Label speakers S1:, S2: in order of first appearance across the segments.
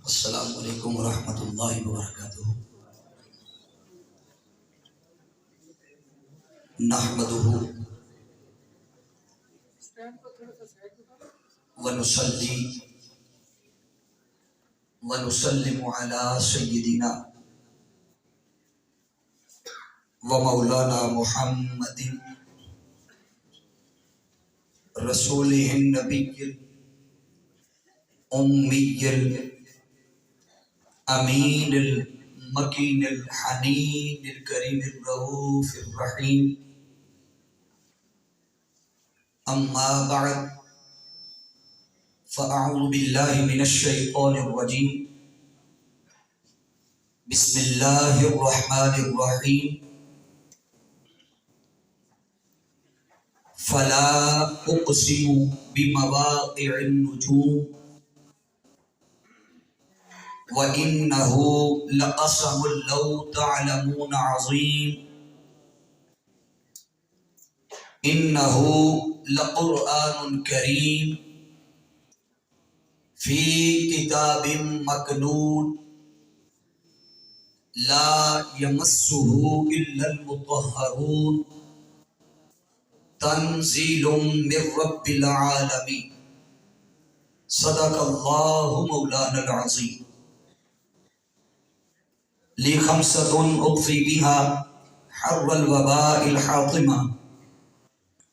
S1: السلام علیکم ورحمۃ اللہ وبرکاتہ۔ نحمدہ ونصلی ونسلم علی سیدنا ومولانا محمد رسولہ النبی الامی الامین المکین الحنین الکریم الرؤوف الرحیم، اما بعد فاعوذ باللہ من الشیطان الرجیم، بسم اللہ الرحمن الرحیم۔ فلا اقسم بمواقع النجوم وإنه لقسم لو تعلمون عظيم إنه لقرآن كريم في كتاب مكنون لا يمسه إلا المطهرون تنزيل من رب العالمين۔ صدق الله مولانا العظيم۔ لي خمسة أطفي بها حر الوباء الحاطمة،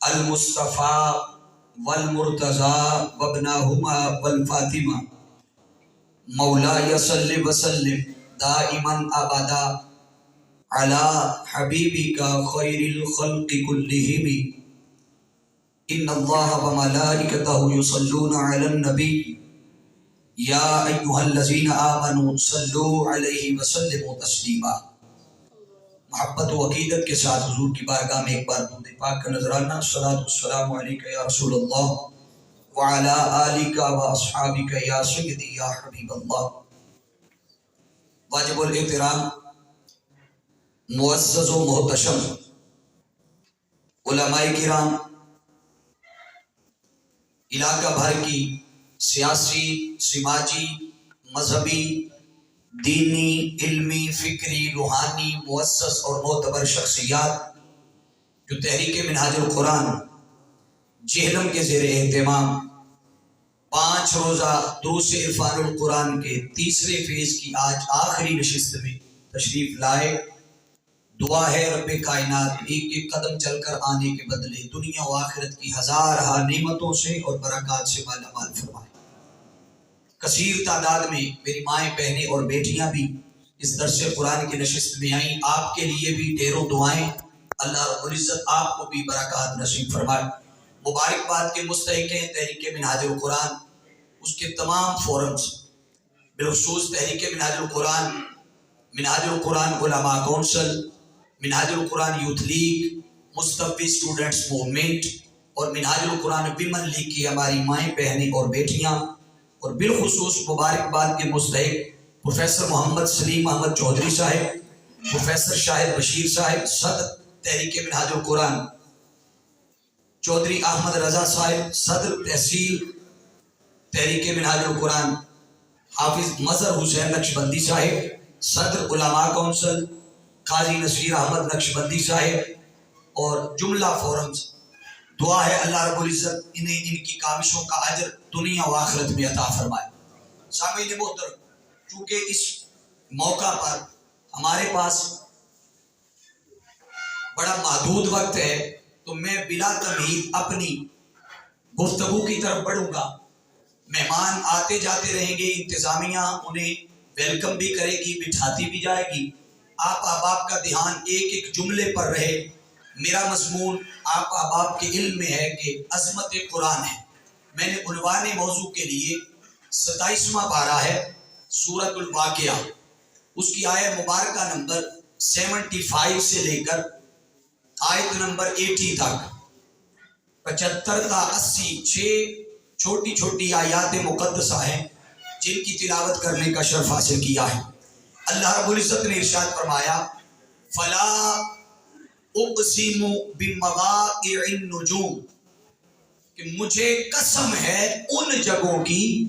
S1: المصطفى والمرتضى وابناهما والفاطمة، مولاي صل وسلم دائما أبدا على حبيبك خير الخلق كلهم، إن الله وملائكته يصلون على النبي یا ایھا الذین آمنوا صلوا علیہ وسلموا تسلیما۔ محبت و عقیدت کے ساتھ حضور کی بارگاہ میں ایک بار درود پاک کا نذرانہ، الصلاۃ والسلام علیک یا رسول اللہ وعلی آلک واصحابک یا سیدی یا حبیب اللہ۔ واجب الاحترام معزز و محتشم علماء کرام، علاقہ بھر کی سیاسی، سماجی، مذہبی، دینی، علمی، فکری، روحانی، مؤسس اور معتبر شخصیات جو تحریک منہاج القرآن جہلم کے زیر اہتمام 5 روزہ دروس عرفان القرآن کے تیسرے فیز کی آج آخری نشست میں تشریف لائے، دعا ہے رب کائنات ایک ایک قدم چل کر آنے کے بدلے دنیا و آخرت کی ہزارہ نعمتوں سے اور برکات سے مالا مال فرمائے۔ کثیر تعداد میں میری مائیں، بہنیں اور بیٹیاں بھی اس درس قرآن کی نشست میں آئیں، آپ کے لیے بھی ڈھیروں دعائیں، اللہ رب العزت آپ کو بھی برکات نصیب فرمائے۔ مبارکباد کے مستحق ہیں تحریک منہاج القرآن، اس کے تمام فورمز، بالخصوص تحریک منہاج القرآن علماء کونسل، منہاج القرآن یوتھ لیگ، مصطفی اسٹوڈنٹس موومنٹ اور منہاج القرآن ویمن لیگ کی ہماری مائیں، بہنیں اور بیٹیاں، اور بالخصوص مبارکباد کے مستحق پروفیسر محمد سلیم احمد چودھری صاحب، پروفیسر شاہد بشیر صاحب صدر تحریک منہاج القرآن، چودھری احمد رضا صاحب صدر تحصیل تحریک منہاج القرآن، حافظ مظہر حسین نقشبندی صاحب صدر علماء کونسل، قاضی نصیر احمد نقشبندی صاحب اور جملہ فورمز، دعا ہے اللہ رب العزت انہیں ان کی کاوشوں کا اجر دنیا و آخرت میں عطا فرمائے۔ سامعین محترم، چونکہ اس موقع پر ہمارے پاس بڑا محدود وقت ہے تو میں بلا تمہید اپنی گفتگو کی طرف بڑھوں گا۔ مہمان آتے جاتے رہیں گے، انتظامیہ انہیں ویلکم بھی کرے گی، بٹھاتی بھی جائے گی، آپ احباب کا دھیان ایک ایک جملے پر رہے۔ میرا مضمون آپ احباب کے علم میں ہے کہ عظمت قرآن ہے۔ میں نے عنوان موضوع کے لیے 27واں پارہ ہے سورۃ الواقعہ، اس کی آیت مبارکہ نمبر 75 سے لے کر آیت نمبر 80 تک 75 تا 80 6 چھوٹی چھوٹی آیات مقدسہ ہیں جن کی تلاوت کرنے کا شرف حاصل کیا ہے۔ اللہ رب العزت نے ارشاد فرمایا، فلا اقسم بمواقع النجوم، کہ مجھے قسم ہے ان جگہوں کی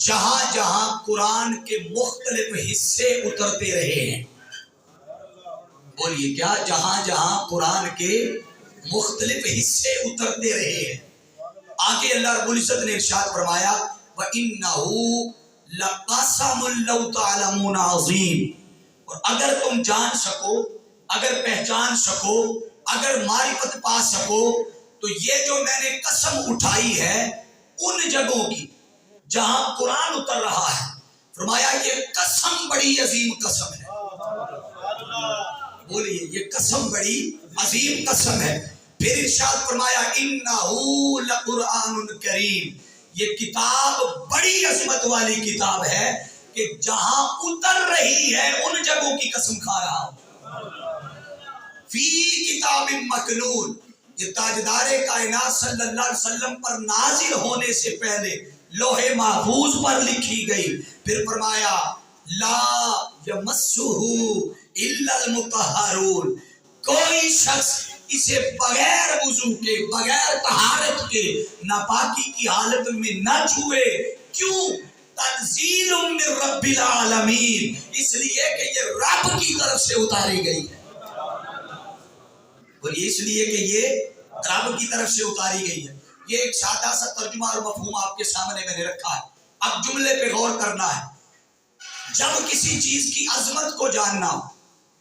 S1: جہاں جہاں قرآن کے مختلف حصے اترتے رہے ہیں. بولیے کیا؟ جہاں جہاں قرآن کے مختلف حصے اترتے رہے ہیں. آگے اللہ رب العزت نے ارشاد فرمایا وَإِنَّهُ لَقَسَمٌ لَوْ تَعْلَمُونَ عَظِيمٌ. اور اگر تم جان سکو، اگر پہچان سکو، اگر معرفت پا سکو تو یہ جو میں نے قسم اٹھائی ہے ان جگہوں کی جہاں قرآن اتر رہا ہے، فرمایا یہ قسم بڑی عظیم قسم ہے. بولیے یہ قسم بڑی عظیم قسم ہے. پھر ارشاد فرمایا انہو لقرآن کریم. یہ کتاب بڑی عظمت والی کتاب ہے کہ جہاں اتر رہی ہے ان جگہوں کی قسم کھا رہا ہوں. فی کتاب مکنون. یہ تاجدار کائنات صلی اللہ علیہ وسلم پر نازل ہونے سے پہلے لوح محفوظ پر لکھی گئی. پھر فرمایا لا یمسہ الا المطہرون. کوئی شخص اسے بغیر وضو کے، بغیر طہارت کے، ناپاکی کی حالت میں نہ چھوئے. کیوں؟ تنزیل من رب العالمین. اس لیے کہ یہ رب کی طرف سے اتاری گئی ہے. اور اس لیے کہ یہ رب کی طرف سے اتاری گئی ہے. یہ ایک سادہ سا ترجمہ اور مفہوم آپ کے سامنے میں نے رکھا ہے. اب جملے پہ غور کرنا ہے. جب کسی چیز کی عظمت کو جاننا ہو،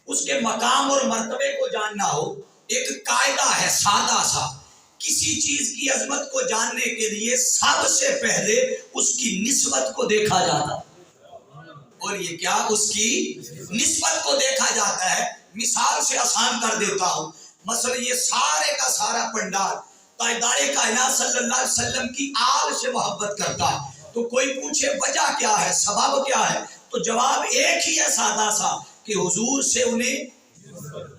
S1: اس کے مقام اور مرتبے کو جاننا ہو، ایک قاعدہ ہے سادہ سا. کسی چیز کی عظمت کو جاننے کے لیے سب سے پہلے اس کی نسبت کو دیکھا جاتا ہے. اور یہ کیا؟ اس کی نسبت کو دیکھا جاتا ہے. مثال سے آسان کر دیتا ہوں. مثلا یہ سارے کا سارا پنڈال تاجدار کائنات صلی اللہ علیہ وسلم کی آل سے محبت کرتا ہے. تو کوئی پوچھے وجہ کیا ہے، سبب کیا ہے، تو جواب ایک ہی ہے سادہ سا کہ حضور سے انہیں،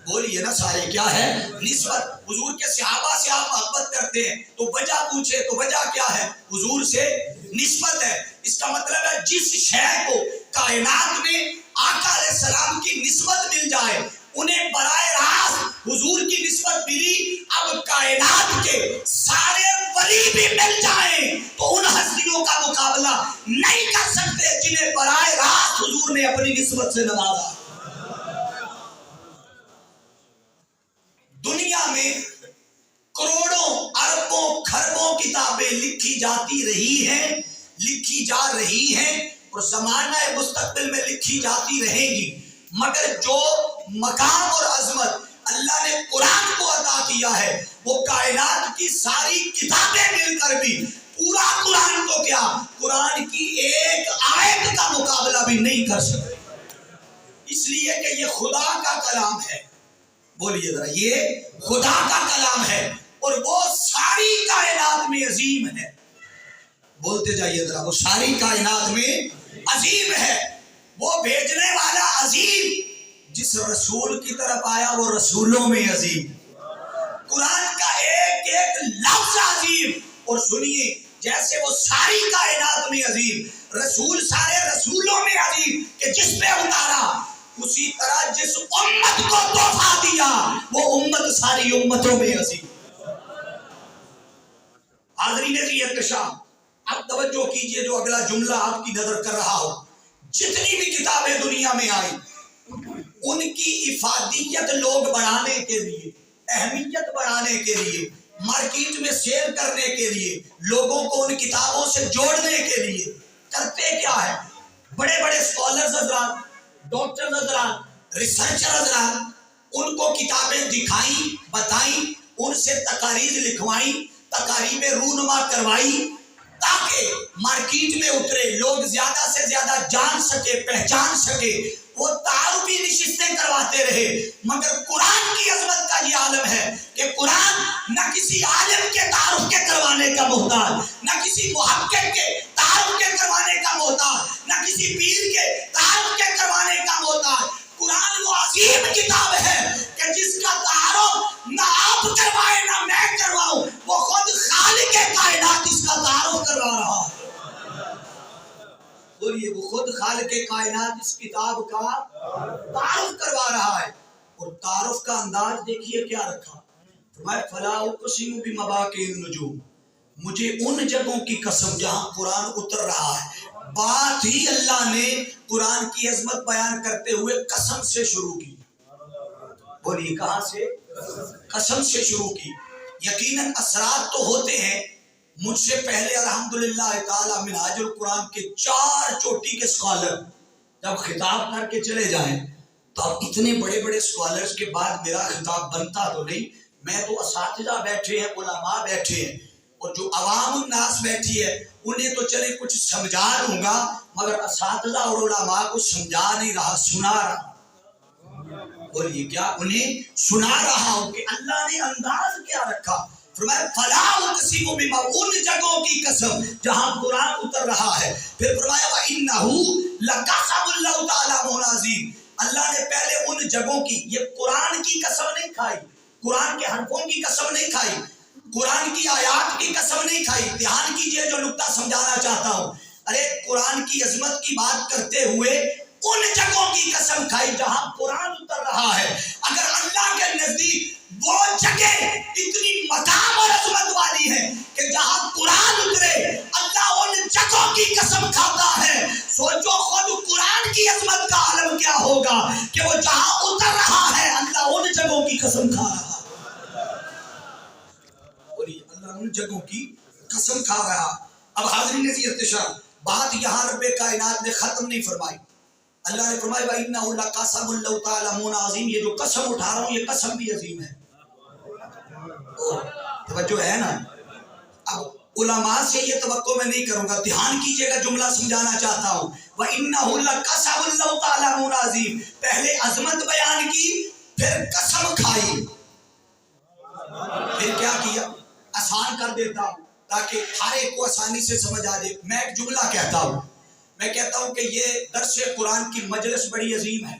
S1: بولیے نا سارے، کیا ہے؟ نسبت. حضور کے صحابہ سے آپ محبت کرتے ہیں تو وجہ پوچھے تو وجہ کیا ہے؟ حضور سے نسبت ہے. اس کا مطلب ہے جس شے کو کائنات میں آقا علیہ السلام کی نسبت مل جائے، انہیں براہ راست حضور کی نسبت ملی. اب کائنات کے سارے ولی بھی مل جائیں تو ان ہستیوں کا مقابلہ نہیں کر سکتے جنہیں براہ راست حضور نے اپنی نسبت سے نوازا. دنیا میں کروڑوں اربوں کھربوں کتابیں لکھی جاتی رہی ہیں، لکھی جا رہی ہیں اور زمانہ مستقبل میں لکھی جاتی رہیں گی. مگر جو مقام اور عظمت اللہ نے قرآن کو عطا کیا ہے وہ کائنات کی ساری کتابیں مل کر بھی پورا قرآن کو کیا، قرآن کی ایک آیت کا مقابلہ بھی نہیں کر سکتے. اس لیے کہ یہ خدا کا کلام ہے. بولیے ذرا، یہ خدا کا کلام ہے اور وہ ساری کائنات میں عظیم ہے. بولتے جائیے ذرا، وہ ساری کائنات میں عظیم ہے. وہ بھیجنے والا عظیم، جس رسول کی طرف آیا وہ رسولوں میں عظیم. قرآن کا ایک ایک لفظ عظیم. اور سنیے، جیسے وہ ساری کائنات میں عظیم، رسول سارے رسولوں میں عظیم کہ جس پہ اتارا، اسی طرح جس امت کو تحفہ دیا وہ امت ساری امتوں میں عظیم. حاضرین جی احتشام، اب توجہ کیجئے جو اگلا جملہ آپ کی نظر کر رہا ہو. جتنی بھی کتابیں دنیا میں آئی ان کی افادیت لوگ بڑھانے کے لیے، اہمیت بڑھانے کے لیے، مارکیٹ میں سیل کرنے کے لیے، لوگوں کو ان کتابوں سے جوڑنے کے لیے کرتے کیا ہے؟ بڑے بڑے اسکالرز حضرات، ڈاکٹر حضرات، ریسرچر حضرات، ان کو کتابیں دکھائیں، بتائیں، ان سے تقاریر لکھوائیں، تقاریب رونما کروائی تاکہ مارکیٹ میں اترے، لوگ زیادہ سے زیادہ جان سکے، پہچان سکے. وہ تعارفی نشستیں کرواتے رہے. مگر قرآن کی عظمت کا یہ عالم ہے کہ قرآن نہ کسی عالم کے تعارف کے کروانے کا محتاج، نہ کسی محقق کے تعارف کے کروانے کا محتاج، نہ کسی پیر کے تعارف کے کروانے کا محتاج. قرآن وہ عظیم کتاب ہے کہ جس کا تعارف نہ آپ کروائے نہ میں کرواؤں، وہ خود خالق کائنات اس کا تعارف کروا رہا ہے. بولیے، وہ خود خالق کائنات اس کتاب کا تعارف کروا رہا ہے. اور تعارف کا انداز دیکھیے کیا رکھا. فرمایا فلا اقسم بمواقع النجوم. مجھے ان جگہوں کی قسم جہاں قرآن اتر رہا ہے. بات ہی اللہ نے قرآن کی عظمت بیان کرتے ہوئے قسم سے شروع کی. بولیے کہاں سے؟ قسم سے شروع کی. یقیناً اثرات تو ہوتے ہیں. مجھ سے پہلے الحمدللہ تعالی منہاج القرآن کے 4 چوٹی کے اسکالر جب خطاب کر کے چلے جائیں تو اب اتنے بڑے بڑے اسکالرز کے بعد میرا خطاب بنتا تو نہیں. میں تو اساتذہ بیٹھے ہیں, علماء بیٹھے ہیں, اور جو عوام الناس بیٹھی ہے انہیں تو چلے کچھ سمجھا دوں گا, مگر اساتذہ اور علماء کو سمجھا نہیں رہا, سنا رہا. اور یہ کیا انہیں سنا رہا ہوں کہ اللہ نے انداز کیا رکھا. فرمایا فلا اقسم بما, ان جگہوں کی قسم جہاں قرآن اتر رہا ہے. پھر فرمایا وَإِنَّهُ لَقَسَمٌ لَوْ تَعْلَمُونَ عَظِيمٌ. اللہ نے پہلے ان جگہوں کی, یہ قرآن کی قسم نہیں کھائی, قرآن کے حرفوں کی قسم نہیں کھائی, قرآن کی آیات کی قسم نہیں کھائی. دھیان کیجئے جو نقطہ سمجھانا چاہتا ہوں. ارے قرآن کی عظمت کی بات کرتے ہوئے ان جگہوں کی قسم کھائی جہاں قرآن اتر رہا ہے. اگر اللہ کے نزدیک وہ جگہ اتنی مقام اور عظمت والی ہے کہ جہاں قرآن اترے اللہ ان جگہوں کی قسم کھاتا ہے, سوچو خود قرآن کی عظمت کا عالم کیا ہوگا کہ وہ جہاں اتر رہا ہے اللہ ان جگہوں کی قسم کھا رہا ہے. اللہ ان جگہوں کی قسم کھا رہا. اب حاضرین عزیز ارتشاد, بات یہاں رب کائنات نے ختم نہیں فرمائی. اللہ نے فرمایا وَإِنَّهُ لَقَسَمٌ لَوْ تَعْلَمُونَ عَظِيمٌ. یہ جو قسم اٹھا رہا ہوں یہ قسم بھی عظیم ہے. توجہ ہے نا. اب علماء سے یہ توقع میں نہیں کروں گا, دھیان کیجئے گا, جملہ سمجھانا چاہتا ہوں. وَإِنَّهُ لَقَسَمٌ لَوْ تَعْلَمُونَ عَظِيمٌ. پہلے عظمت بیان کی, پھر قسم کھائی, پھر کیا کیا, آسان کر دیتا ہوں تاکہ ہر ایک کو آسانی سے سمجھ آ جائے. میں ایک جملہ کہتا ہوں, میں کہتا ہوں کہ یہ درس قرآن کی مجلس بڑی عظیم ہے,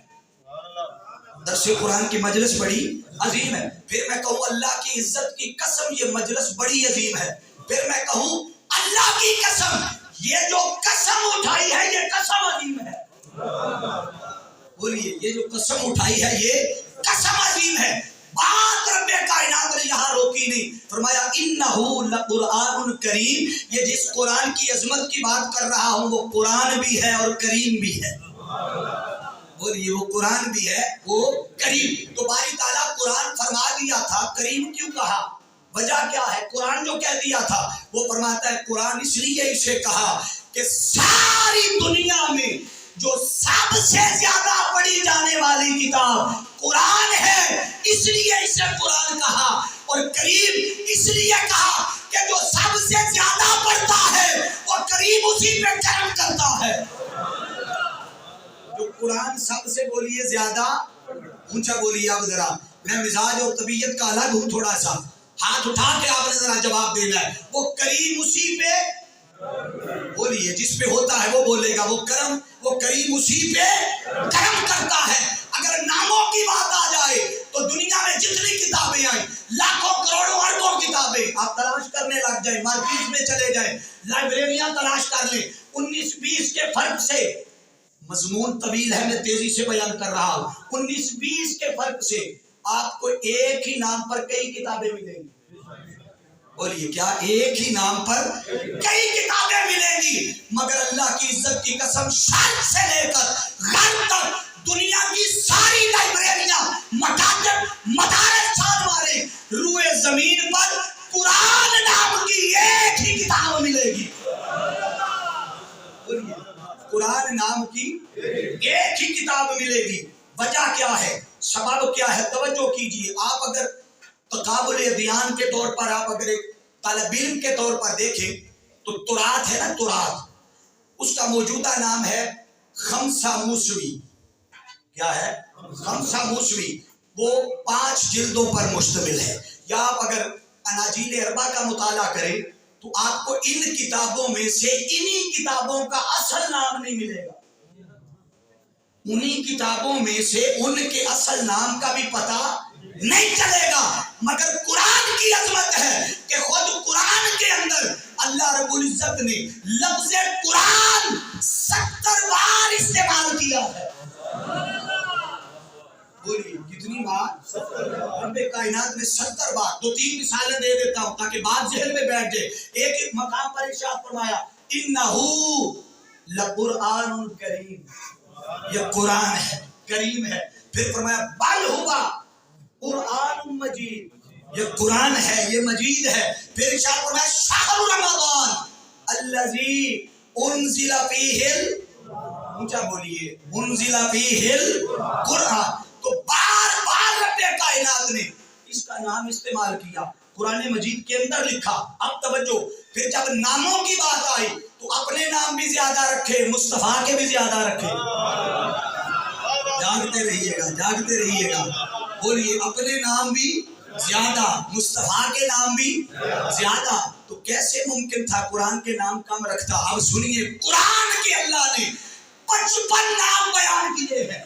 S1: درس قرآن کی مجلس بڑی عظیم ہے. پھر میں کہوں اللہ کی عزت کی قسم یہ مجلس بڑی عظیم ہے. پھر میں کہوں اللہ کی قسم یہ جو قسم اٹھائی ہے یہ قسم عظیم ہے. بولیے یہ جو قسم اٹھائی ہے یہ قسم عظیم ہے. بات رب کائنات نے یہاں روکی نہیں, فرمایا انہو لقرآن کریم. یہ جس قرآن کی عظمت کی بات کر رہا ہوں وہ قرآن بھی ہے اور کریم بھی ہے. بولیے وہ قرآن بھی ہے وہ کریم. تو باری تعالیٰ قرآن فرما دیا تھا, کریم کیوں کہا, وجہ کیا ہے؟ قرآن جو کہہ دیا تھا وہ فرماتا ہے قرآن اس لیے اسے کہا کہ ساری دنیا میں جو سب سے زیادہ پڑھی جانے والی کتاب قرآن ہے, اس لیے اسے قرآن کہا. اور کریم اس لیے کہا کہ جو سب سے زیادہ پڑھتا ہے وہ کریم اسی پہ کرم کرتا ہے. جو قرآن سب سے بولیے زیادہ اونچا بولیے. آپ ذرا, میں مزاج اور طبیعت کا الگ ہوں تھوڑا سا, ہاتھ اٹھا کے آپ نے ذرا جواب دینا ہے. وہ کریم اسی پہ بولیے, جس پہ ہوتا ہے وہ بولے گا. وہ کرم, وہ کریم اسی پہ کرم کرتا ہے. اگر ناموں کی بات آ جائے تو دنیا میں جتنی کتابیں آئیں, لاکھوں کروڑوں اربوں کتابیں, آپ تلاش کرنے لگ جائیں, مارکیٹ میں چلے جائیں, لائبریریاں تلاش کر لیں. 19-20 کے فرق سے, مضمون طویل ہے میں تیزی سے بیان کر رہا ہوں, 19-20 کے فرق سے آپ کو ایک ہی نام پر کئی کتابیں ملیں گی. بولیے کیا, ایک ہی نام پر کئی کتابیں ملیں گی. مگر اللہ کی عزت کی قسم شرق سے لے کر غرب تک دنیا کی ساری لائبریریاں, مکاتب, مدارس چھان مارے, روئے زمین پر قرآن نام کی ایک ہی کتاب ملے گی. قرآن نام کی ایک ہی کتاب ملے گی. وجہ کیا ہے, سبب کیا ہے, توجہ کیجیے. آپ اگر تقابل ادیان کے طور پر, آپ اگر ایک طالب علم کے طور پر دیکھیں تو تراث ہے نا, تراث, اس کا موجودہ نام ہے خمسہ موسوی. کیا ہے؟ خمسہ موسوی. وہ 5 جلدوں پر مشتمل ہے. یا آپ اگر اناجیل اربع کا مطالعہ کریں تو آپ کو ان کتابوں میں سے انہی کتابوں کا اصل نام نہیں ملے گا. انہی کتابوں میں سے ان کے اصل نام کا بھی پتہ نہیں چلے گا. مگر قرآن کی عظمت ہے کہ خود قرآن کے اندر اللہ رب العزت نے لفظ قرآن 70 بار استعمال کیا ہے. بولیے کتنی بار؟ رب کائنات نے 70 بار. 2-3 مثالیں دے دیتا ہوں تاکہ بات ذہن میں بیٹھ جائے. ایک مقام پر ارشاد فرمایا انہ لقرآن کریم، یہ قرآن ہے، کریم ہے. پھر فرمایا بل ہوا قرآن مجید، یہ قرآن ہے، یہ مجید ہے. پھر ارشاد فرمایا شہر رمضان الذی انزل فیہ، اونچا بولیے، انزل فیہ القرآن. تو بار بار رب کائنات نے اس کا نام استعمال کیا، قرآن مجید کے اندر لکھا. اب توجہ، پھر جب ناموں کی بات آئی تو اپنے نام بھی زیادہ رکھے، مصطفیٰ کے بھی زیادہ رکھے. جاگتے رہیے گا، جاگتے رہیے گا. بولیے اپنے نام بھی زیادہ، مصطفیٰ کے نام بھی زیادہ. تو کیسے ممکن تھا قرآن کے نام کم رکھتا؟ اب سنیے، قرآن کے اللہ نے 55 نام بیان کیے ہیں.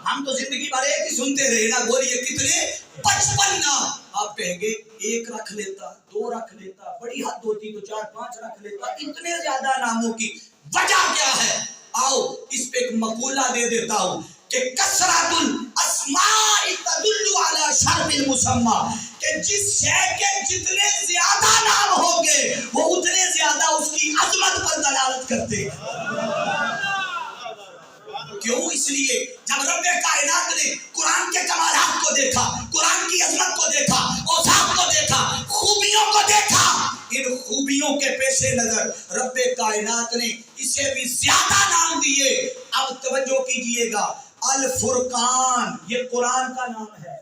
S1: ہم تو زندگی بھر ایک ہی سنتے رہے نا. بولیے کتنے؟ 55 نام. آپ کہیں گے ایک رکھ لیتا، 2 رکھ لیتا، بڑی حد ہوتی تو 4-5 رکھ لیتا. اتنے زیادہ ناموں کی وجہ کیا ہے؟ آؤ اس پہ ایک مقولہ دے دیتا ہوں کہ کثرت الاسماء تدل علی شرف المسمى، کہ جس شے کے جتنے زیادہ نام ہوں گے وہ اتنے زیادہ اس کی عظمت پر دلالت کرتے ہیں. کیوں؟ اس لیے جب رب کائنات نے قرآن کے کمالات کو دیکھا، قرآن کی عظمت کو دیکھا، اوصاف کو دیکھا، خوبیوں کو دیکھا، ان خوبیوں کے پیش نظر رب کائنات نے اسے بھی زیادہ نام دیے. اب توجہ کیجئے گا، الفرقان یہ قرآن کا نام ہے.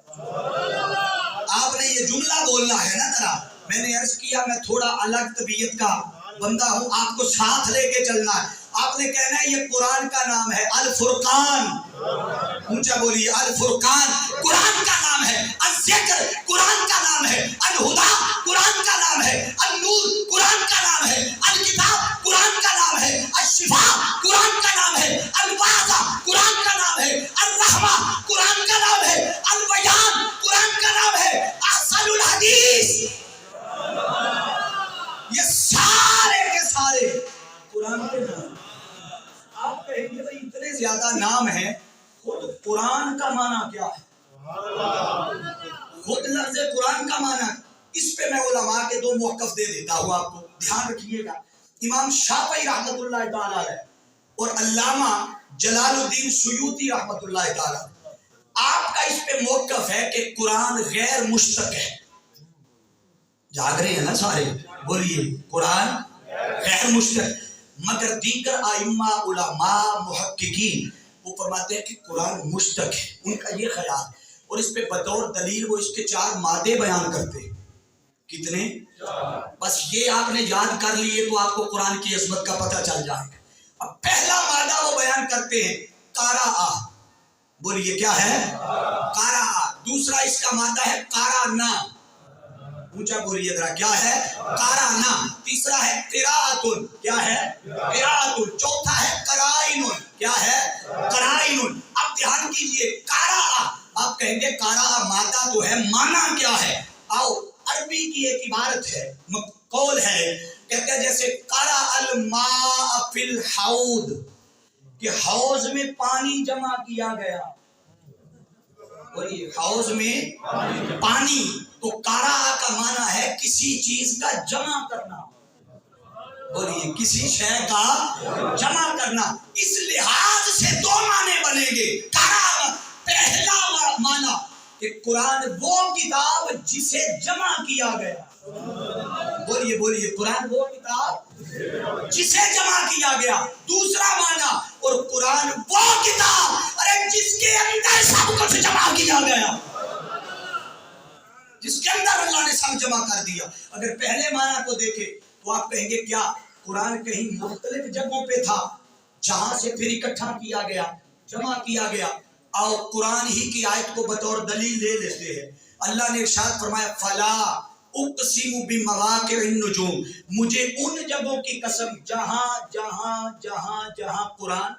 S1: آپ نے یہ جملہ بولنا ہے نا. ذرا میں نے عرض کیا میں تھوڑا الگ طبیعت کا بندہ ہوں، آپ کو ساتھ لے کے چلنا ہے. آپ نے کہنا ہے یہ قرآن کا نام ہے الفرقان. اونچا بولیے، الفرقان قرآن کا نام ہے. الذکر قرآن کا نام ہے. الہدا قرآن کا نام ہے. النور قرآن کا نام ہے. الکتاب قرآن کا نام ہے. الشفاء قرآن کا نام ہے. الواضح قرآن کا نام ہے. الرحمہ قرآن کا نام ہے. البیان قرآن کا نام ہے. احسن الحدیث، یہ سارے کے سارے قرآن کے نام. آپ کہیں گے بھئی اتنے زیادہ نام ہیں، خود قرآن کا معنی کیا ہے؟ خود لفظ قرآن کا معنی. اس پہ میں علماء کے 2 موقف دے دیتا ہوں، آپ کو دھیان رکھیے گا. امام شافعی رحمت اللہ تعالی علیہ اور علامہ جلال الدین سیوطی رحمت اللہ تعالی، آپ کا اس پہ موقف ہے کہ قرآن غیر مشتق ہے. جاگ رہے ہیں نا سارے؟ بولیے قرآن غیر مشتق. مگر دیگر ائمہ علماء محققین وہ فرماتے ہیں کہ قرآن مشتق ہے. ان کا یہ خیال، اور اس پہ بطور دلیل وہ اس کے 4 مادے بیان کرتے ہیں. کتنے؟ بس یہ آپ نے یاد کر لیے تو آپ کو قرآن کی عظمت کا پتہ چل جائے گا. اب پہلا مادہ وہ بیان کرتے ہیں قرأ. بولیے کیا ہے؟ قرأ. دوسرا اس کا مادہ ہے قرأنا. اونچا بولیے ذرا، کیا ہے؟ قرأنا. تیسرا ہے قراءۃ. کیا ہے؟ قراءۃ. چوتھا ہے قرائن. کیا ہے؟ قرائن. اب دھیان کیجئے، قرأ آپ کہیں گے قرأ مادہ تو ہے، معنی کیا ہے؟ آؤ عربی کی ایک عبارت ہے، قول ہے، کہتے ہیں جیسے قرأ الماء فی الحوض، کہ حوض میں پانی جمع کیا گیا. حوض میں پانی. تو قرأ کا معنی ہے کسی چیز کا جمع کرنا. بولیے کسی شے کا جمع کرنا. اس لحاظ سے 2 معنی بنیں گے. قرأ پہلا معنی کہ قرآن وہ کتاب جسے جمع کیا گیا. بولیے بولیے قرآن وہ کتاب جسے جمع کیا گیا. دوسرا معنی اور قرآن وہ کتاب ارے جس کے اندر سب کچھ جمع کیا گیا، جس کے اندر اللہ نے سب جمع کر دیا. اگر پہلے معنی کو دیکھیں تو آپ کہیں گے کیا قرآن کہیں مختلف جگہوں پہ تھا جہاں سے پھر اکٹھا کیا گیا، جمع کیا گیا. آؤ قرآن ہی کی آیت کو بطور دلیل لے لیتے ہیں. اللہ نے ارشاد فرمایا فلا اقسم بمواقع النجوم، مجھے ان جگہوں کی قسم جہاں جہاں جہاں جہاں قرآن،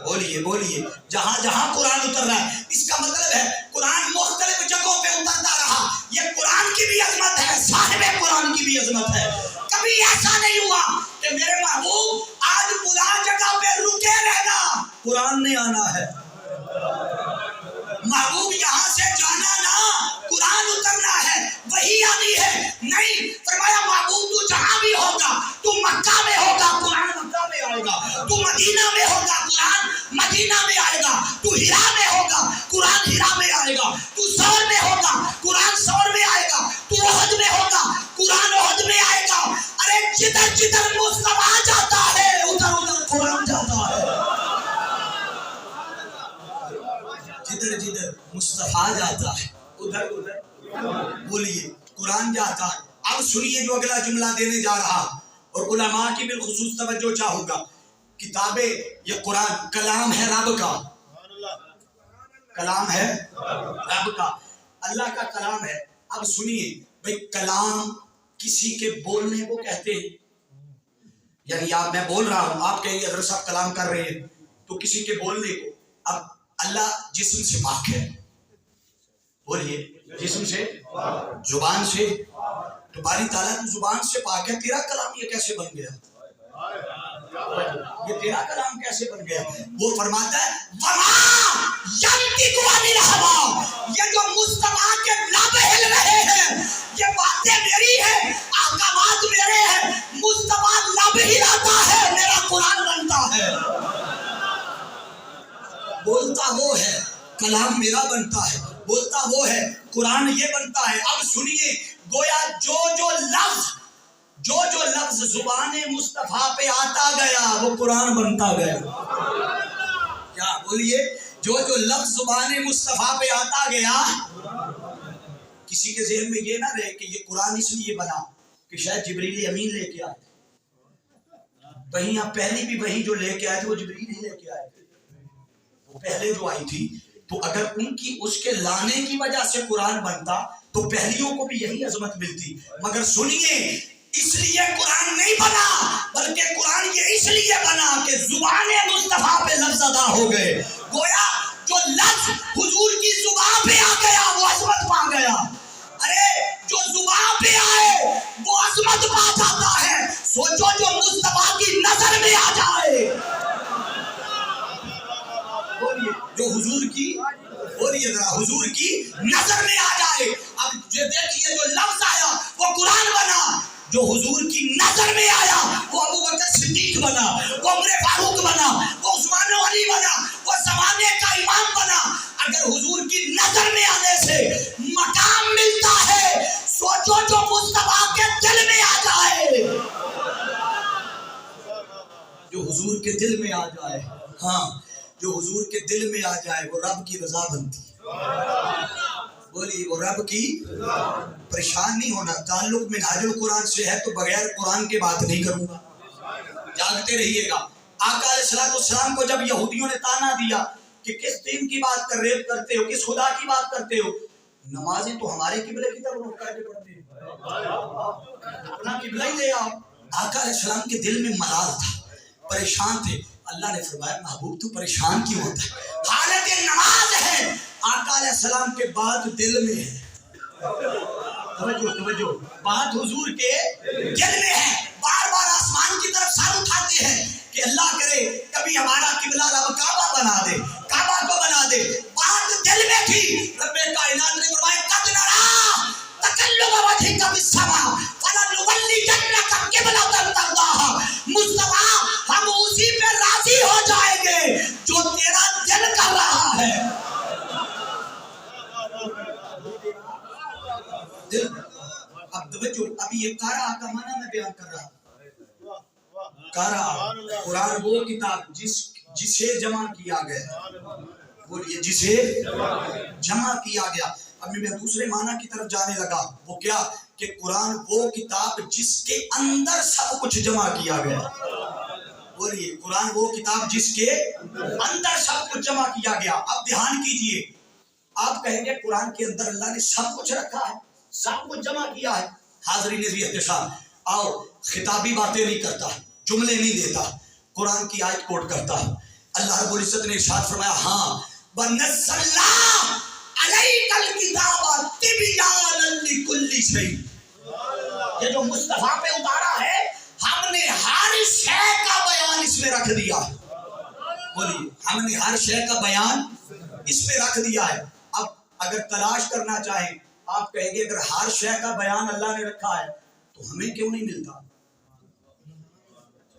S1: بولیے بولیے جہاں جہاں قرآن اتر رہا ہے. اس کا مطلب ہے قرآن مختلف جگہوں پہ اترتا رہا. یہ قرآن کی بھی عظمت ہے، صاحب قرآن کی بھی عظمت ہے. کبھی ایسا نہیں ہوا کہ میرے محبوب آج فلاں جگہ پہ رکے رہنا، قرآن نے آنا ہے. محبوب یہاں سے جانا نہ، قرآن اترنا ہے، وہی آنی ہے. نہیں، فرمایا محبوب تو جہاں بھی ہوگا، تو مکہ میں ہوگا قرآن مکہ میں آئے گا، تو مدینہ میں ہوگا قرآن مدینہ میں آئے گا، تو ہرا میں ہوگا قرآن ہرا میں آئے گا، تو سور میں ہوگا قرآن سور میں آئے گا، تو احد میں ہوگا قرآن احد میں آئے گا. ارے جدھر جدھر مصطفیٰ جاتا ہے ادھر ادھر قرآن جاتا ہے. جدھر جدھر مصطفیٰ جاتا ہے ادھر ادھر بولیے قرآن جاتا ہے. اب سنیے جو اگلا جملہ دینے جا رہا، اور علماء کی بالخصوص توجہ چاہوں گا. کتابیں یہ قرآن کلام ہے رب کا، کلام ہے رب کا، اللہ کا کلام ہے. اب سنیے بھئی، کلام کسی کے بولنے کو کہتے ہیں. یعنی آپ، میں بول رہا ہوں، آپ کہیں گے حضرت صاحب کلام کر رہے ہیں تو کسی کے بولنے کو. اب اللہ جسم سے پاک ہے، بولیے جسم سے، زبان سے، تو باری تعالیٰ کی زبان سے پاک ہے. تیرا کلام یہ کیسے بن گیا؟ یہ تیرا کلام کیسے بن گیا؟ وہ فرماتا ہے وَمَا يَنْطِقُ عَنِ الْهَوَىٰ، یہ جو مصطفیٰ کے لب ہل رہے ہیں یہ باتیں میری ہیں، احکامات میرے ہیں. مصطفیٰ لب ہلاتا ہے، میرا قرآن بنتا ہے. بولتا وہ ہے، کلام میرا بنتا ہے. بولتا وہ ہے، قرآن یہ بنتا ہے. اب سنیے، گویا جو لفظ زبان مصطفیٰ پہ آتا گیا وہ قرآن بنتا گیا. کیا بولیے؟ جو لفظ زبان مصطفیٰ پہ آتا گیا. کسی کے ذہن میں یہ نہ رہے کہ یہ قرآن اس لیے بنا کہ شاید جبریل امین لے کے آئے. وہیں آپ پہلی بھی وہی جو لے کے آئے تھے وہ جبریل ہی لے کے آئے تھے، وہ پہلے جو آئی تھی. تو اگر ان کی اس کے لانے کی وجہ سے قرآن بنتا تو پہلیوں کو بھی یہی عظمت ملتی. مگر سنیے، اس لیے قرآن نہیں بنا، بلکہ قرآن یہ اس لیے بنا کہ زبان مصطفیٰ پہ لفظ ادا ہو گئے. گویا جو لفظ حضور کی زبان پہ آ گیا وہ عظمت پا گیا. ارے جو زبان پہ آئے وہ عظمت پا جاتا ہے. سوچو جو مصطفیٰ کی نظر میں آ جائے، جو حضور کی، بولیے ذرا، حضور کی نظر میں آ جائے. اب یہ دیکھیے جو لفظ آیا وہ قرآن بنا، جو حضور کی نظر میں آیا وہ ابو بکر صدیق بنا، وہ عمر فاروق بنا، وہ عثمان علی بنا، وہ زمانے کا امام بنا. اگر حضور کی نظر میں آنے سے مقام ملتا ہے، سوچو جو مصطفیٰ کے دل میں آ جائے، جو حضور کے دل میں آ جائے، ہاں جو حضور کے دل میں آ جائے وہ رب کی رضا بنتی. بولیے وہ رب کی. پریشان نہیں ہونا، تعلق منہاج القرآن سے ہے تو بغیر قرآن کے بات نہیں کروں گا. جاگتے رہیے گا. آقا علیہ السلام کو جب یہودیوں نے تانا دیا کہ کس دین کی بات کرتے ہو، کس خدا کی بات کرتے ہو، نمازیں تو ہمارے قبلے کی طرف رخ کر کے پڑھتے ہیں، اپنا قبلہ ہی لے آؤ. آقا علیہ السلام کے دل میں ملال تھا، پریشان تھے. اللہ نے فرمایا محبوب تو پریشان کیوں ہوتا ہے؟ حالت نماز ہے. آقا علیہ السلام کے بات دل میں ہے. توجہ، بات حضور کے دل میں ہے. بار بار آسمان کی طرف سر اٹھاتے ہیں کہ اللہ کرے کبھی ہمارا قبلہ رب کعبہ بنا دے، کعبہ کو بنا دے. بات دل میں تھی. رب کائنات نے فرمایا قد نرا تقلب وجهك في السماء فلنولينك قبلة ترضاها. مصطفیٰ ہم اسی پہ راضی ہو جائیں گے جو تیرا دل کر رہا ہے. دل. اب توجہ، ابھی یہ قارا کا معنی میں بیان کر رہا ہوں. قارا قرآن وہ کتاب جسے جمع کیا گیا. بولیے جسے جمع کیا گیا. ابھی میں دوسرے معنی کی طرف جانے لگا. وہ کیا کہ قرآن وہ کتاب جس کے اندر سب کچھ جمع کیا گیا. بولیے قرآن وہ کتاب جس کے اندر سب کچھ جمع کیا گیا. اب دھیان کیجئے، آپ کہیں گے قرآن کے اندر اللہ نے سب کچھ رکھا ہے، سب کچھ جمع کیا ہے. حاضرین بھی احتشام، آؤ خطابی باتیں نہیں کرتا، جملے نہیں دیتا، قرآن کی آیت کوٹ کرتا. اللہ رب العزت نے ارشاد فرمایا ہاں وَنَزَّلْنَا عَلَيْكَ الْكِتَابَ تِبْيَانًا لِكُلِّ شَيْءٍ. یہ جو مصطفیٰ پہ اتارا ہے ہم نے ہر شے کا بیان اس میں رکھ دیا ہے. بولیے ہم نے ہر شے کا بیان اس پہ رکھ دیا ہے. اگر تلاش کرنا چاہیں آپ کہیں گے اگر ہر شے کا بیان اللہ نے رکھا ہے تو ہمیں کیوں نہیں ملتا؟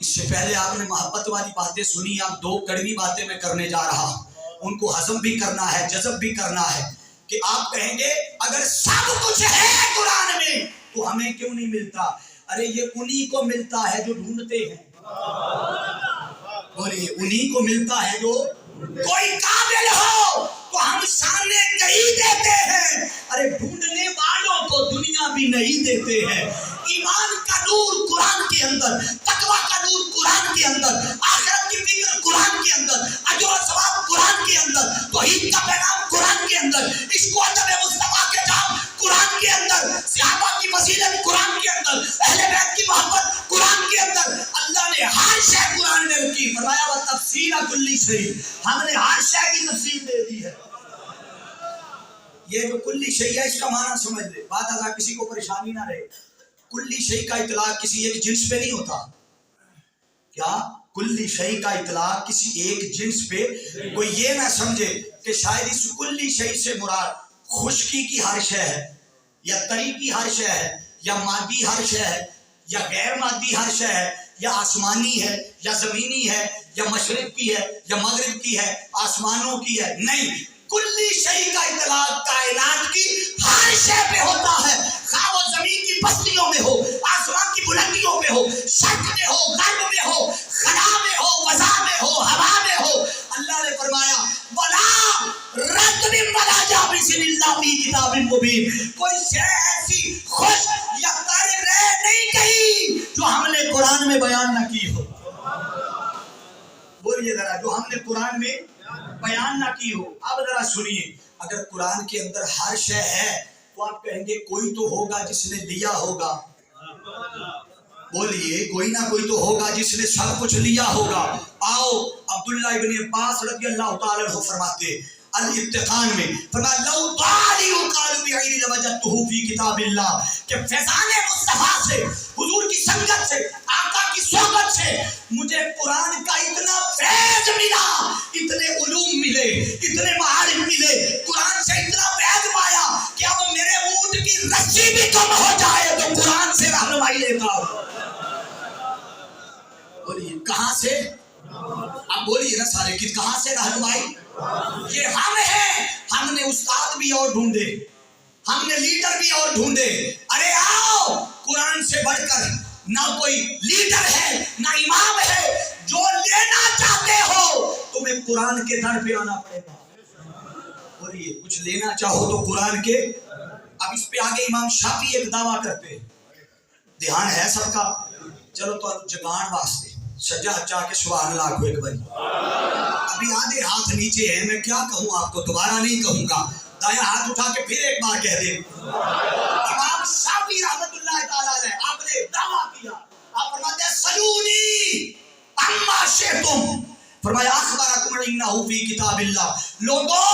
S1: اس سے پہلے آپ نے محبت والی باتیں سنی، اب دو کڑوی باتیں میں کرنے جا رہا ہوں، ان کو ہضم بھی کرنا ہے، جذب بھی کرنا ہے کہ آپ کہیں گے اگر سب کچھ ہے قرآن میں تو ہمیں کیوں نہیں ملتا؟ ارے یہ انہی کو ملتا ہے جو ڈھونڈتے ہیں، بولیے انہی کو ملتا ہے جو کوئی قابل ہو تو ہم سامنے نہیں دیتے ہیں، ارے ڈھونڈنے والوں کو دنیا بھی نہیں دیتے ہیں۔ ایمان کا نور قرآن کے اندر، تقویٰ کا نور قرآن کے اندر، آخرت کی فکر قرآن کے اندر، اجر و ثواب قرآن کے اندر، توحید کا پیغام قرآن کے اندر، عشق و ادب مصطفیٰ کے جام قرآن کے اندر، صحابہ کی فضیلت قرآن کے اندر، اہل بیت کی محبت قرآن کے اندر۔ اللہ نے ہر شے قرآن میں رکھی، فرمایا وہ تفصیل کلی شیء، ہم نے ہر شے کی تفصیل دے دی ہے۔ یہ جو کلی شیء ہے اس کا معنی سمجھ لے، بعد ازاں کسی کو پریشانی نہ رہے۔ کلی شیء کا اطلاق کسی ایک جنس پہ نہیں ہوتا، کیا کلی شیء کا اطلاق کسی ایک جنس پہ، کوئی یہ نہ سمجھے کہ شاید اس کلی شیء سے مراد خشکی کی ہر شے ہے، یا تری کی ہر شے ہے، یا مادی ہر شے ہے، یا غیر مادی ہر شے ہے، یا آسمانی ہے یا زمینی ہے، یا مشرق کی ہے یا مغرب کی ہے، آسمانوں کی ہے، نہیں، کلی شیء کا اطلاق کائنات کی ہر شے پہ ہوتا ہے، خواہ وہ زمین کی پستیوں میں ہو، آسمان کی بلندیوں میں ہو، شرق میں ہو، غرب میں ہو، خلا میں ہو، فضا میں ہو، ہوا میں ہو۔ اللہ نے فرمایا وَلَا رَتْبٍ وَلَا يَابِسٍ إِلَّا فِي كِتَابٍ مُبِينٍ، کوئی شے ایسی خوش یا تر رہ نہیں گئی جو ہم نے قرآن میں بیان نہ کی ہو۔ بولیے ذرا، جو ہم نے قرآن میں بیان نہ کی ہو۔ اب ذرا سنیے، اگر قرآن کے اندر ہر شے ہے تو آپ کہیں گے کوئی تو ہوگا جس نے لیا ہوگا، بولیے کوئی نہ کوئی تو ہوگا جس نے سب کچھ لیا ہوگا۔ آؤ عبداللہ ابن عباس رضی اللہ تعالی عنہ فرماتے الاتقان میں، فرمایا لو ضالی قال بعیر لوجدته فی کتاب اللہ، کہ فیضان مصطفیٰ سے، حضور کی سنگت سے، آقا کی صحبت سے مجھے قرآن کا اتنا فیض ملا، اتنے علوم ملے، اتنے معارف ملے، قرآن سے اتنا فیض پایا کہ اب میرے اونٹ کی رسی بھی کم ہو جائے تو قرآن سے رہنمائی لیتا ہوں۔ بولیے کہاں سے؟ اب بولیے نا سارے کہ کہاں سے رہنمائی؟ یہ ہم ہیں، ہم نے استاد بھی اور ڈھونڈے، ہم نے لیڈر بھی اور ڈھونڈے۔ ارے آؤ، قرآن سے بڑھ کر نہ کوئی لیڈر ہے نہ امام ہے، جو لینا چاہتے ہو تمہیں قرآن کے در پہ آنا پڑے گا۔ بولیے کچھ لینا چاہو تو قرآن کے۔ اب اس پہ آگے امام شافعی ایک دعویٰ کرتے، دھیان ہے سب کا، چلو تو جگان واسطے سجا چاہ کے سبحان اللہ کو ایک باری، ابھی آدھے ہاتھ نیچے ہیں، میں کیا کہوں آپ کو، دوبارہ نہیں کہوں گا، دایاں ہاتھ اٹھا کے پھر ایک بار کہہ دیں۔ امام شافعی رحمت اللہ تعالیٰ علیہ، آپ نے دعویٰ کیا، آپ فرماتے ہیں سلونی اما شئتم، فرمایا اخبرکم انہ فی کتاب اللہ، لوگوں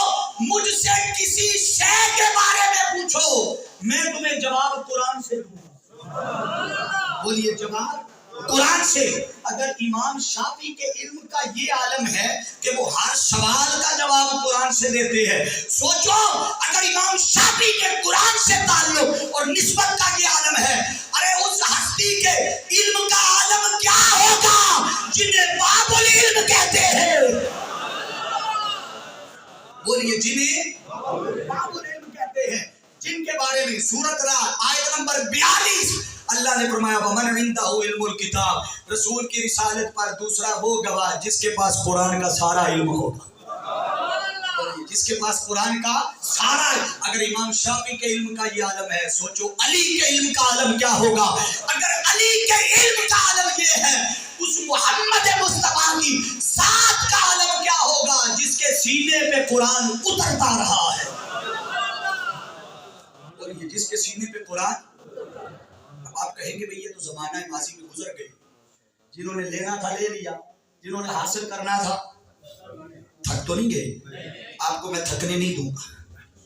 S1: مجھ سے کسی شے کے بارے میں پوچھو میں تمہیں جواب قرآن سے دوں گا۔ بولیے جواب قرآن سے۔ اگر امام شافعی کے علم کا یہ عالم ہے کہ وہ ہر سوال کا جواب قرآن سے دیتے ہیں، سوچو اگر امام شافعی کے قرآن سے تعلق اور نسبت کا یہ عالم ہے، ارے اس ہستی کے علم کا عالم کیا ہوگا جنہیں باب العلم کہتے ہیں؟ بولیے جنہیں باب العلم کہتے ہیں، جن کے بارے میں سورۃ رعد آیت نمبر 42 اللہ نے فرمایا وَمَنْ عِنْدَهُ عِلْمُ الْكِتَابِ، رسول کی رسالت پر دوسرا وہ گواہ جس کے پاس قرآن کا سارا علم ہوگا، جس کے پاس قرآن کا سارا۔ اگر امام شافعی کے علم کا یہ عالم ہے، سوچو علی کے علم کا عالم کیا ہوگا۔ اگر علی کے علم کا عالم یہ ہے، اس محمد مصطفیٰ کی ذات کا عالم کیا ہوگا جس کے سینے پہ قرآن اترتا رہا ہے۔ اور یہ جس کے سینے پہ قرآن، آپ کہیں گے بھئی یہ تو زمانہ ماضی میں گزر گئی، جنہوں نے لینا تھا لے لیا، جنہوں نے حاصل کرنا تھا تھک تو نہیں گئے، آپ کو میں تھکنے نہیں دوں گا۔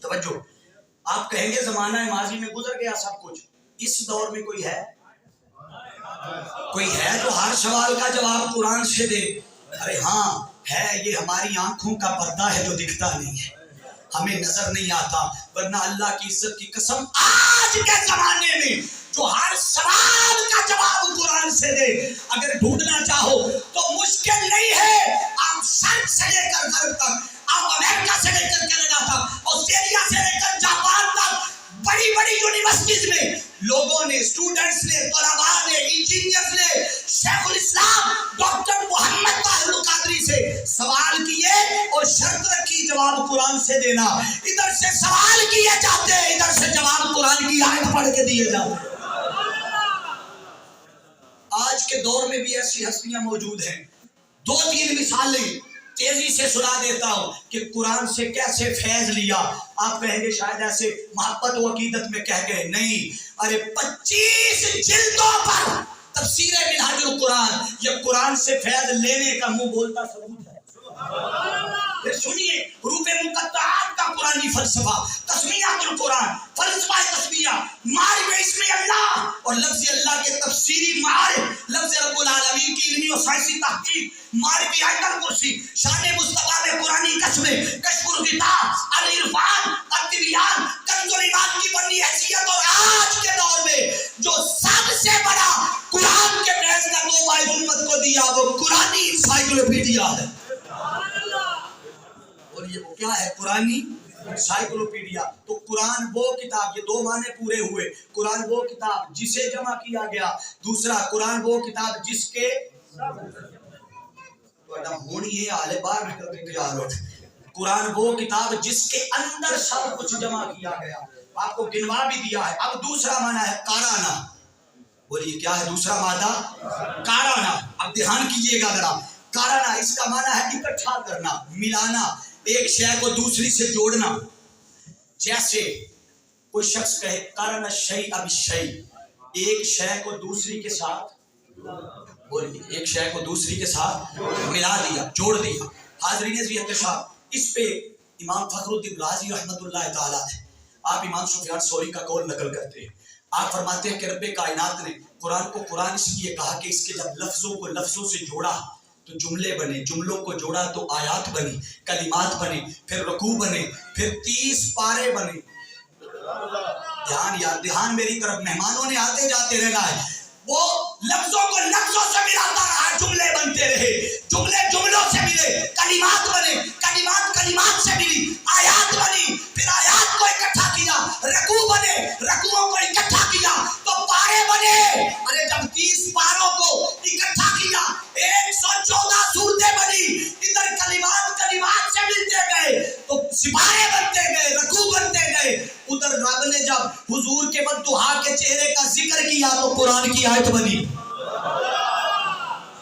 S1: توجہ، آپ کہیں گے زمانہ ماضی میں گزر گیا سب کچھ، اس دور میں کوئی ہے جو ہر سوال کا جواب قرآن سے دے؟ ارے ہاں ہے، یہ ہماری آنکھوں کا پردہ ہے جو دکھتا نہیں ہے۔ ہمیں نظر نہیں آتا، ورنہ اللہ کی عزت کی قسم آج کے زمانے میں جو ہر سوال کا جواب قرآن سے دے، اگر ڈھونڈنا چاہو تو مشکل نہیں ہے۔ آپ شرق سے لے کر غرب تک، آپ امریکہ سے لے کر کینیڈا تک، آسٹریلیا سے لے کر جاپان تک، بڑی بڑی یونیورسٹیز میں لوگوں نے، اسٹوڈنٹس نے، طلباء نے، انجینئرز نے شیخ الاسلام ڈاکٹر محمد طاہر القادری سے سوال کیے اور شرط رکھی جواب قرآن سے دینا۔ ادھر سے سوال کیے جاتے ہیں، ادھر سے جواب قرآن کی آیت پڑھ کے دیے جاتے ہیں۔ آج کے دور میں بھی ایسی ہستیاں موجود ہیں۔ دو تین مثالیں تیزی سے سنا دیتا ہوں کہ قرآن سے کیسے فیض لیا۔ آپ کہیں گے شاید ایسے محبت و عقیدت میں کہہ گئے، نہیں، ارے 25 جلدوں پر تفسیر منہاج القرآن، یہ قرآن سے فیض لینے کا منہ بولتا ثبوت ہے۔ پھر سنیے حروف مقطعات کا قرآنی فلسفہ، تسمیات القرآن، فلسفہ تسمیہ، معرفت اسم اللہ اور لفظ اللہ کے تفسیری معارف، لفظ رب العالمین کی علمی و سائنسی تحقیق، معرفی آیت الکرسی، شان مصطفیٰ میں قرآنی قسمیں، کشف الغطاء، العرفان، التبیان، کنز الایمان کی بنی حیثیت، اور آج کے دور میں جو سب سے بڑا قرآن کے فیض کا موبائل امت کو دیا وہ قرآنی انسائکلوپیڈیا ہے۔ اور یہ کیا ہے؟ قرآنی انسائکلوپیڈیا۔ تو قرآن وہ کتاب، یہ دو معنی پورے ہوئے۔ قرآن وہ کتاب جسے جمع کیا گیا، دوسرا قرآن وہ کتاب جس کے ہونی ہے آلے بار میں کر کے تیار ہو۔ قرآن وہ کتاب جس کے اندر سب کچھ جمع کیا گیا، آپ کو گنوا بھی دیا ہے۔ اب دوسرا معنی ہے قارانہ۔ بولیے کیا ہے دوسرا مادہ؟ قارانہ۔ اب دھیان کیجئے گا ذرا، قارانہ اس کا معنی ہے اکٹھا کرنا، ملانا، ایک شے کو دوسری سے جوڑنا۔ جیسے کوئی شخص کہے قارن الشیء بالشیء، ایک شے کو دوسری کے ساتھ، بولیے ایک شے کو دوسری کے ساتھ ملا دیا، جوڑ دیا۔ حاضرین ذی احتشام، اس پہ امام فخر الدین رازی رحمۃ اللہ تعالیٰ ہے، آپ امام سفیان ثوری کا قول نقل کرتے ہیں۔ آپ فرماتے ہیں کہ رب کائنات نے قرآن کو قرآن اس لیے کہا کہ اس کے جب لفظوں کو لفظوں سے جوڑا تو جملے بنے، جملوں کو جوڑا تو آیات بنی، کلمات بنے، پھر رکوع بنے، پھر 30 پارے بنے۔ دھیان میری طرف، مہمانوں نے آتے جاتے رہنا ہے۔ وہ لفظوں کو لفظوں سے ملاتا رہا، جملے بنتے رہے، جملے جملوں سے ملے، کلمات بنے، کلمات کلمات سے ملی، آیات بنی، پھر آیات کو اکٹھا کیا، رکوع بنے، رکوعوں کو اکٹھا کیا تو پارے بنے۔ ارے جب 30 پاروں کو اکٹھا کیا 114 صورتیں بنی، ادھر کلمات کلمات سے ملتے گئے تو سپارے بنتے گئے، رکوع بنتے گئے۔ ادھر رب نے جب حضور کے والضحیٰ کے چہرے کا ذکر کیا تو قرآن کی آیت بنی،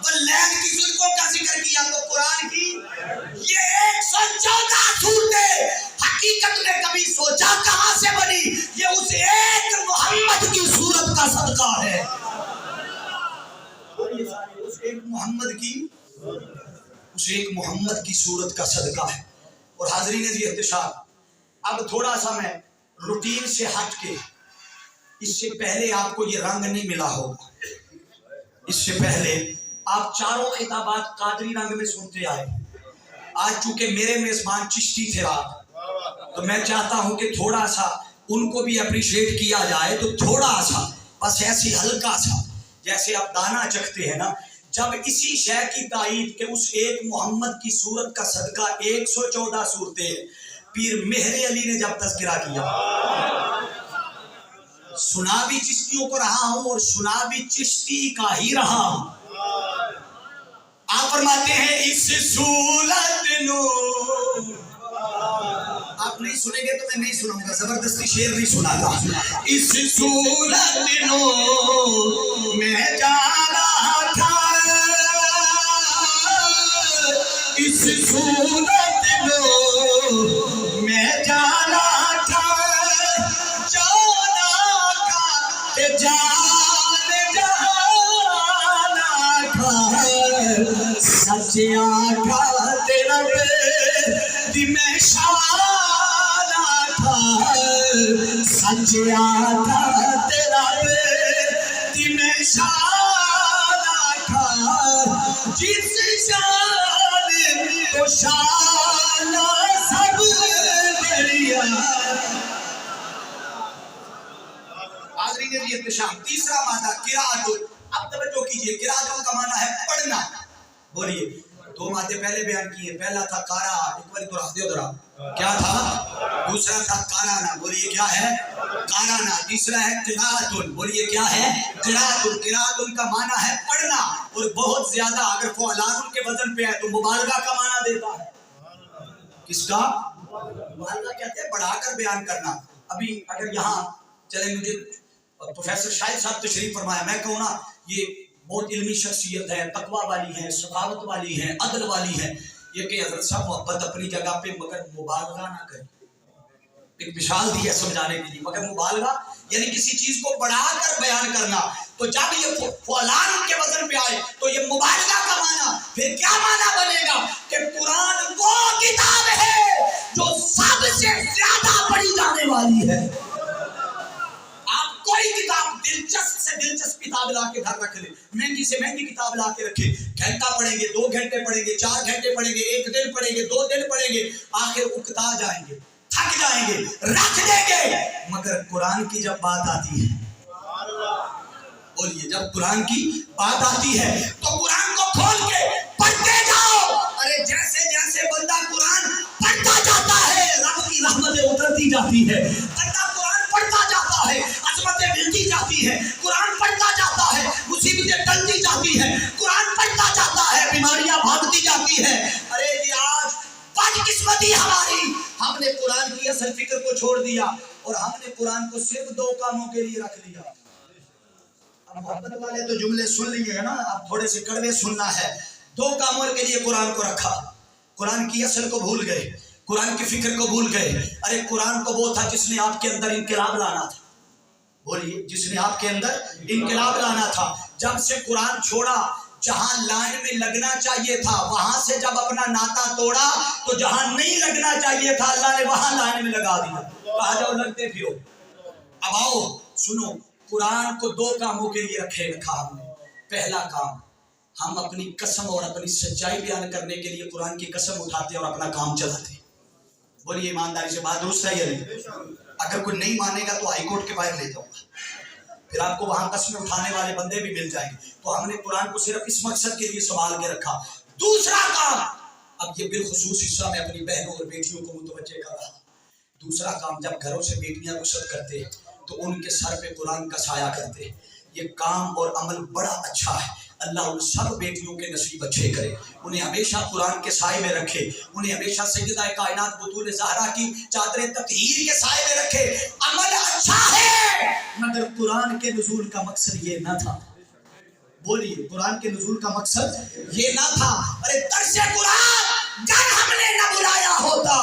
S1: واللیل کی زلفوں کا ذکر کیا تو قرآن کی یہ 114 صورتیں حقیقت میں کبھی سوچا کہاں سے بنی؟ یہ اس ایک محمد کی صورت کا صدقہ ہے، اس ایک محمد کی صورت کا صدقہ ہے۔ اور حاضرین ذی احتشام، اب تھوڑا سا میں روٹین سے ہٹ کے، اس سے پہلے آپ کو یہ رنگ نہیں ملا ہوگا، اس سے پہلے آپ چاروں خطابات قادری رنگ میں سنتے آئے۔ آج چونکہ میرے میزبان چشتی تھے رات، تو میں چاہتا ہوں کہ تھوڑا سا ان کو بھی اپریشیٹ کیا جائے، تو تھوڑا سا بس ایسی ہلکا سا، جیسے آپ دانا چکھتے ہیں نا، جب اسی شے کی تائید کہ اس ایک محمد کی صورت کا صدقہ 114 صورتیں پیر مہر علی نے جب تذکرہ کیا، سنا بھی چشتیوں کو رہا ہوں اور سنا بھی چشتی کا ہی رہا ہوں۔ آپ فرماتے ہیں اس صورت نو، آپ نہیں سنیں گے تو میں نہیں سنوں گا، زبردستی شعر نہیں سنا تھا۔ اس صورت نو میں جانا تھا، اس صورت نو میں جانا تھا، جانا کا تے جان جہانا تھا، سچ آقا تیرا بے میں شانا تھا، سچ آقا تیرا بے میں شانا تھا، جس شان کو شان سب نے من الارتشام. تیسرا مادہ قراءت. اب توجہ کیجئے، قراءت کا معنی ہے پڑھنا. بولیے، دو مادے پہلے بیان کیے. پہلا تھا قارا، ایک بار تو رکھ دیو ذرا، کیا تھا؟ دوسرا تھا قارانا. بولیے کیا ہے؟ قارانا. تیسرا ہے قراءت. بولیے کیا ہے؟ قراءت. قراءت کا معنی ہے پڑھنا، اور بہت زیادہ اگر فعلان کے وزن پہ ہے تو مبالغہ کا معنی دیتا ہے. کس کا؟ مبالغہ کہتے ہیں بڑھا کر بیان کرنا. ابھی اگر یہاں چلیں، مجھے پروفیسر شاہد صاحب تشریف فرمایا، میں کہوں نا یہ بہت علمی شخصیت ہے، تقوی والی ہے، سخاوت والی ہے، عدل والی ہے، یہ کہ حضرت صاحب محبت اپنی جگہ پہ مگر مبالغہ نہ کریں. ایک مثال دی ہے سمجھانے کے لیے، مگر مبالغہ یعنی کسی چیز کو بڑھا کر بیان کرنا. تو جب یہ فعلان کے وزن پہ آئے تو یہ مبالغہ کا معنی پھر کیا معنی بنے گا کہ قرآن وہ کتاب ہے جو سب سے زیادہ پڑھی جانے والی ہے. کوئی کتاب دلچسپ سے دلچسپ کتاب لا کے گھر رکھ لے، مہنگی سے مہنگی کتاب لا کے رکھے، گھنٹہ پڑھیں گے، 2 گھنٹے پڑھیں گے، 4 گھنٹے پڑھیں گے، 1 دن پڑھیں گے، 2 دن پڑھیں گے، آخر اکتا جائیں گے، تھک جائیں گے، رکھ دیں گے. مگر قرآن کی جب بات آتی ہے، بولیے جب قرآن کی بات آتی ہے تو قرآن کو کھول کے پڑھتے جاؤ. ارے جیسے جیسے بندہ قرآن پڑھتا جاتا ہے رب کی رحمتیں اترتی جاتی ہے. بندہ قرآن پڑھتا جاتا ہے، عظمتیں ملتی جاتی ہے. قرآن پڑھتا جاتا ہے، مصیبتیں ٹلتی جاتی ہے. قرآن پڑھتا جاتا ہے، بیماریاں بھاگتی جاتی ہے. ارے یہ آج بدقسمتی ہماری، ہم نے قرآن کی اصل فکر کو چھوڑ دیا اور ہم نے قرآن کو صرف 2 کاموں کے لیے رکھ لیا. محبت والے تو جملے سن لیے ہیں نا، اب تھوڑے سے کڑوے سننا ہے. 2 کاموں کے لیے قرآن کو رکھا. قرآن کی اصل کو بھول گئے، قرآن کی فکر کو بھول گئے. ارے قرآن تو وہ تھا جس نے آپ کے اندر انقلاب لانا تھا. بولیے، جس نے آپ کے اندر انقلاب لانا تھا. جب سے قرآن چھوڑا، جہاں لائن میں لگنا چاہیے تھا وہاں سے جب اپنا ناتا توڑا تو جہاں نہیں لگنا چاہیے تھا اللہ نے وہاں لائن میں لگا دیا. آ جاؤ لگتے پھرو. اب آؤ سنو، قرآن کو 2 کاموں کے لیے رکھا ہم نے. پہلا کام، ہم اپنی قسم اور اپنی سچائی بیان کرنے کے لیے قرآن کی قسم اٹھاتے اور اپنا کام چلاتے. بولیے ایمانداری سے بات درست ہے یا نہیں؟ اگر کوئی نہیں مانے گا تو ہائی کورٹ کے باہر لے جاؤں گا، پھر آپ کو وہاں قسمیں اٹھانے والے بندے بھی مل جائیں گے. تو ہم نے قرآن کو صرف اس مقصد کے لیے سنبھال کے رکھا. دوسرا کام، اب یہ بالخصوص حصہ میں اپنی بہنوں اور بیٹیوں کو متوجہ کر رہا. دوسرا کام، جب گھروں سے بیٹیاں رخصت کرتے تو ان کے سر پہ قرآن کا سایہ کرتے. یہ کام اور عمل بڑا اچھا ہے. اللہ ان سب بیٹیوں کے نصیب اچھے کرے، انہیں ہمیشہ قرآن کے سائے میں رکھے، انہیں ہمیشہ سیدہ کائنات بطول زہرا کی چادر تطہیر کے سائے میں رکھے. عمل اچھا ہے مگر قرآن کے نزول کا مقصد یہ نہ تھا. بولیے، قرآن کے نزول کا مقصد یہ نہ تھا. ارے درس قرآن گر ہم نے نہ بلایا ہوتا،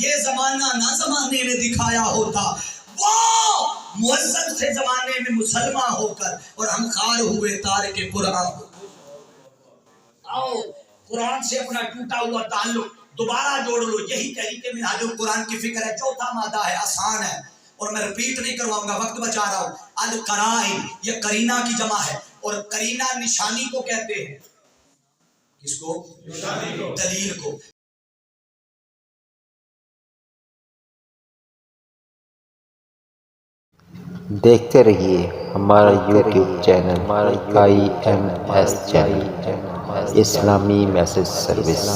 S1: یہ زمانہ نہ زمانے نے دکھایا ہوتا. وہ مؤذن سے زمانے میں مسلمان ہو کر اور ہم خار ہوئے تارک قرآن. آؤ قرآن سے اپنا ٹوٹا ہوا تعلق دوبارہ جوڑ لو. یہی تحریک منہاج القرآن کی فکر ہے. چوتھا مادہ ہے، آسان ہے اور میں ریپیٹ نہیں کرواؤں گا، وقت بچا رہا ہوں. القرائن، یہ قرینہ کی جمع ہے اور قرینہ نشانی کو کہتے ہیں. کس کو؟ دلیل کو.
S2: دیکھتے رہیے ہمارا یوٹیوب چینل IMS چینل، اسلامی میسج سروس.